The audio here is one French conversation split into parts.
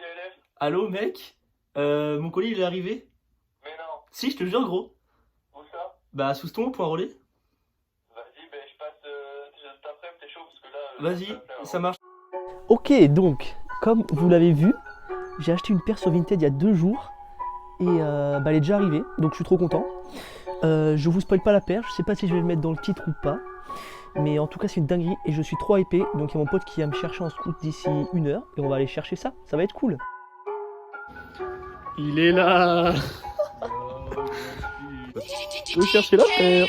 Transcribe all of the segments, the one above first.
LF. Allô mec, mon colis il est arrivé? Mais non. Si, je te jure gros. Où ça? Bah sous ton point relais. Vas-y, ben je passe cet après-midi, t'es chaud parce que là. Vas-y, ça marche. Ok, donc, comme vous l'avez vu, j'ai acheté une paire sur Vinted il y a 2 jours et elle est déjà arrivée, donc je suis trop content. Je vous spoil pas la paire, je sais pas si je vais le mettre dans le titre ou pas, mais en tout cas c'est une dinguerie et je suis trop hypé, donc il y a mon pote qui va me chercher en scoot d'ici 1 heure et on va aller chercher ça, ça va être cool. Il est là. Je vais chercher la paire.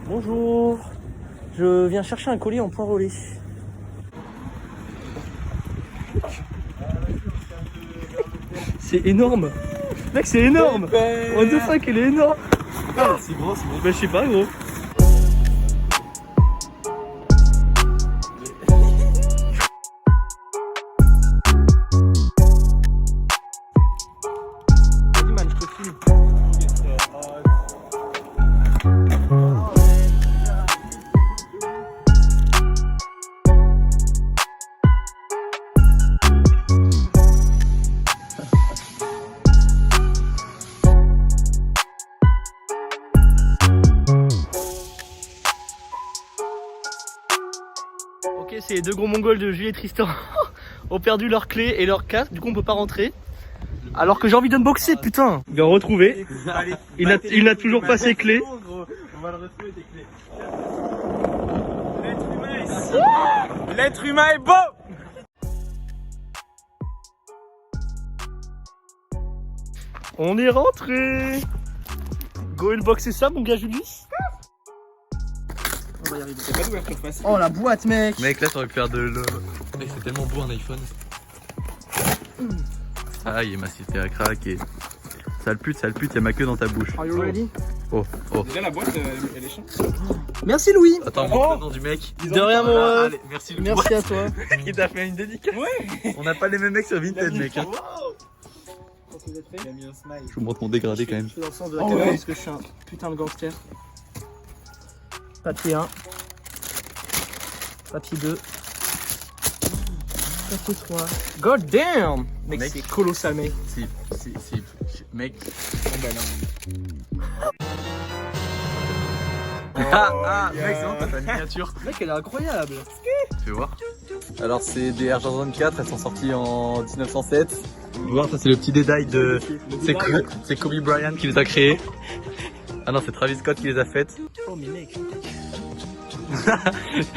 Bonjour, je viens chercher un colis en point relais. C'est énorme. Mec, c'est énorme. What the fuck, il est énorme. C'est gros, c'est gros. Bah je sais pas gros. Vas-y man, je te filme. Ok, c'est les deux gros mongols de Julie et Tristan ont perdu leurs clés et leur casque, du coup on peut pas rentrer. Alors que j'ai envie d'unboxer, putain. Bien retrouvé. Il n'a toujours pas ses clés. On va le retrouver tes clés. L'être humain est si... L'être humain est beau. On est rentré. Go unboxer ça mon gars Julius. On va y arriver. C'est pas d'ouverture facile. Oh la boîte mec. Mec, là t'aurais pu faire de l'eau. Mec, c'est tellement beau un iPhone. Ça y est, ma cité à craquer. Sale pute, y'a ma queue dans ta bouche. Are you ready? Oh, oh. Déjà la boîte, elle est chiante. Merci Louis. Attends, montre le nom du mec. De rien mon Voilà, ref. allez, merci le Merci à toi. Il t'a fait une dédicace. Ouais. On n'a pas les mêmes mecs sur Vinted, mec. Hein. Il a mis un smile. Je vous montre mon dégradé quand même. Je suis dans le sens de la Oh caméra ouais. parce que je suis un putain de gangster. Papier 1. Papier 2. Papier 3. God damn. Mec, Mec. c'est colossal mec. Si, mec. Mec, c'est bon, t'as ta miniature. Mec, elle est incroyable. Tu veux voir? Alors, c'est des Air Jordan 4, elles sont sorties en 1907. Tu veux voir, ça c'est le petit détail de. C'est Kobe Bryant qui les a créés. Ah non, c'est Travis Scott qui les a faites. Oh mais mec.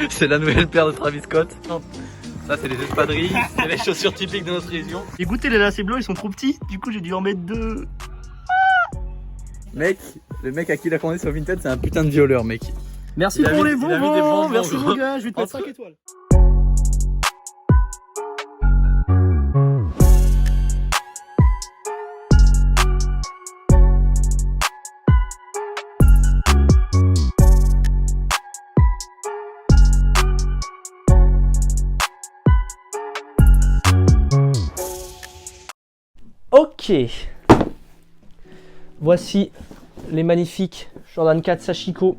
C'est la nouvelle paire de Travis Scott. Ça, c'est les espadrilles, c'est les chaussures typiques de notre région. J'ai goûté les lacets blancs, ils sont trop petits. Du coup j'ai dû en mettre 2. Mec, le mec à qui il a commandé sur Vinted, c'est un putain de violeur, mec. Merci Il a pour mis- les il a mis des bonbons. bonbons, Merci gros. mon gars, je vais te mettre Entre- 5 étoiles. Ok, voici les magnifiques Jordan 4 Sachiko.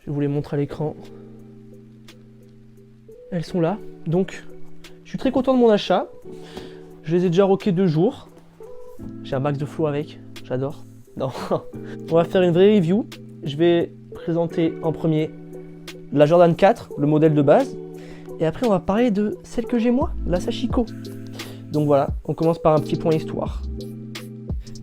Je vous les montre à l'écran. Elles sont là. Donc, je suis très content de mon achat. Je les ai déjà rockés 2 jours. J'ai un max de flow avec. J'adore. Non. On va faire une vraie review. Je vais présenter en premier la Jordan 4, le modèle de base. Et après, on va parler de celle que j'ai moi, la Sachiko. Donc voilà, on commence par un petit point histoire.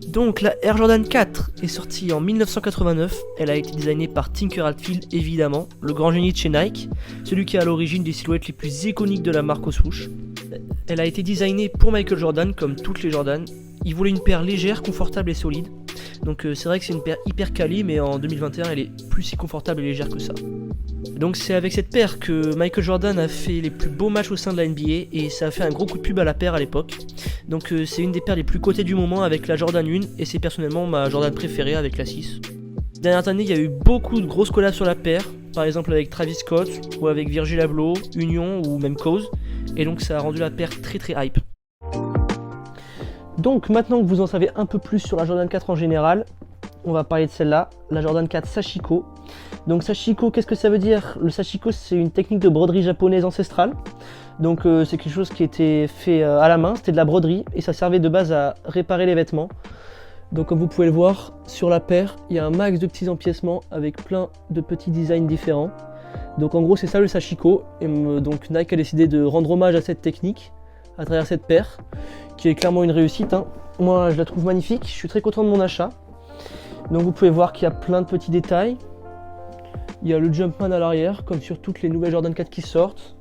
Donc la Air Jordan 4 est sortie en 1989, elle a été designée par Tinker Hatfield évidemment, le grand génie de chez Nike, celui qui est à l'origine des silhouettes les plus iconiques de la marque aux souches. Elle a été designée pour Michael Jordan comme toutes les Jordan, il voulait une paire légère, confortable et solide. Donc c'est vrai que c'est une paire hyper quali, mais en 2021 elle est plus si confortable et légère que ça. Donc c'est avec cette paire que Michael Jordan a fait les plus beaux matchs au sein de la NBA et ça a fait un gros coup de pub à la paire à l'époque. Donc c'est une des paires les plus cotées du moment avec la Jordan 1 et c'est personnellement ma Jordan préférée avec la 6. Ces dernières années, il y a eu beaucoup de grosses collabs sur la paire, par exemple avec Travis Scott ou avec Virgil Abloh, Union ou même Cause, et donc ça a rendu la paire très très hype. Donc maintenant que vous en savez un peu plus sur la Jordan 4 en général, on va parler de celle-là, la Jordan 4 Sashiko. Donc Sashiko, qu'est-ce que ça veut dire? Le Sashiko, c'est une technique de broderie japonaise ancestrale. Donc c'est quelque chose qui était fait à la main, c'était de la broderie et ça servait de base à réparer les vêtements. Donc comme vous pouvez le voir, sur la paire, il y a un max de petits empiècements avec plein de petits designs différents. Donc en gros c'est ça le Sashiko, et donc Nike a décidé de rendre hommage à cette technique à travers cette paire, qui est clairement une réussite, hein. Moi je la trouve magnifique, je suis très content de mon achat. Donc vous pouvez voir qu'il y a plein de petits détails. Il y a le Jumpman à l'arrière, comme sur toutes les nouvelles Jordan 4 qui sortent.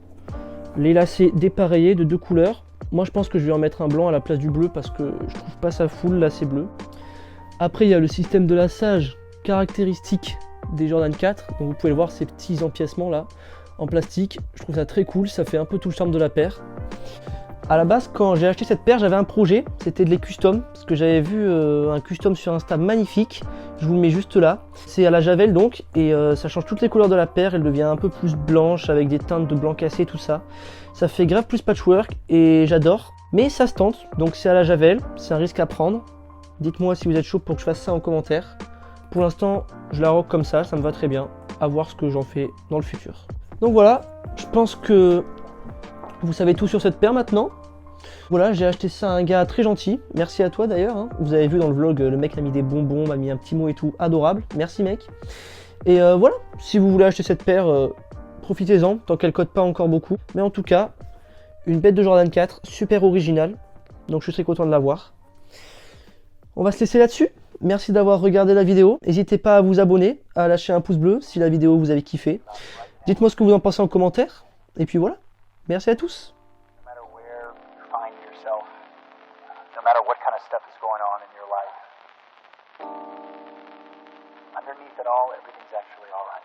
Les lacets dépareillés de 2 couleurs. Moi je pense que je vais en mettre un blanc à la place du bleu parce que je trouve pas ça full lacet bleu. Après il y a le système de laçage caractéristique des Jordan 4. Donc vous pouvez voir ces petits empiècements là en plastique. Je trouve ça très cool, ça fait un peu tout le charme de la paire. À la base, quand j'ai acheté cette paire, j'avais un projet, c'était de les custom, parce que j'avais vu un custom sur Insta magnifique, je vous le mets juste là. C'est à la javel donc, et ça change toutes les couleurs de la paire, elle devient un peu plus blanche, avec des teintes de blanc cassé, tout ça. Ça fait grave plus patchwork, et j'adore, mais ça se tente, donc c'est à la javel, c'est un risque à prendre. Dites-moi si vous êtes chaud pour que je fasse ça en commentaire. Pour l'instant, je la rock comme ça me va très bien, à voir ce que j'en fais dans le futur. Donc voilà, je pense que vous savez tout sur cette paire maintenant. Voilà, j'ai acheté ça à un gars très gentil. Merci à toi d'ailleurs, hein. Vous avez vu dans le vlog, le mec a mis des bonbons, m'a mis un petit mot et tout. Adorable. Merci mec. Et voilà, si vous voulez acheter cette paire, profitez-en, tant qu'elle cote pas encore beaucoup. Mais en tout cas, une bête de Jordan 4, super originale. Donc je suis très content de l'avoir. On va se laisser là-dessus. Merci d'avoir regardé la vidéo. N'hésitez pas à vous abonner, à lâcher un pouce bleu si la vidéo vous avez kiffé. Dites-moi ce que vous en pensez en commentaire. Et puis voilà, merci à tous. No matter what kind of stuff is going on in your life, underneath it all, everything's actually all right.